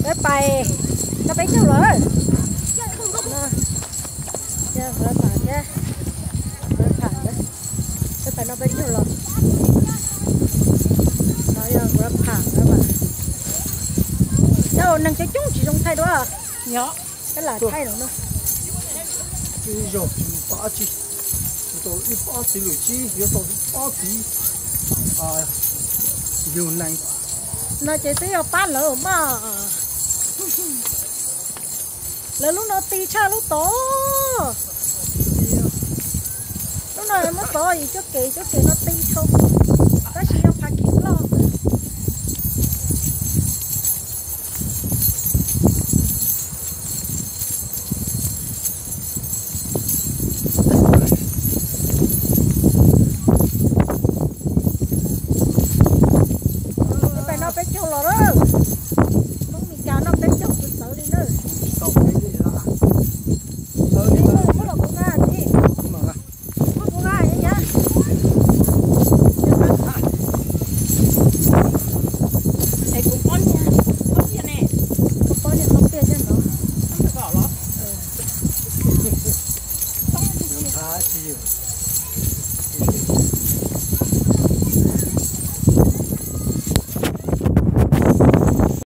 Cái bài nó bánh chưa rồi. Chưa rồi mà chứ. Rồi thẳng đấy. Cái bài nó bánh chưa rồi. Nó giờ rồi thẳng đó mà. Đâu nâng cái chúng chỉ dùng thay đó à? Nhỏ. Cái là thay rồi đâu. Cái rồi bỏ chi. Tôi ít bỏ chi rồi chi, yếu tôi bỏ chi. Nhiều năng. Nó chỉ tới bán lỡ mà. Là lúc nó ti cha lúc to. Lúc nào nó to gì cho kì nó ti không. Nó chỉ không phải kiếm lo. Nó bé châu lò đó. Nó bị cá nó bé châu tụt sợ đi nữa. Tao thấy gì đó. Đi nữa, có là con gà đi. Mà là. Có con gà vậy nhá. Này cũng con nha. Con kia nè. Con kia chứ nó. Không phải bỏ lắm. Khá chi.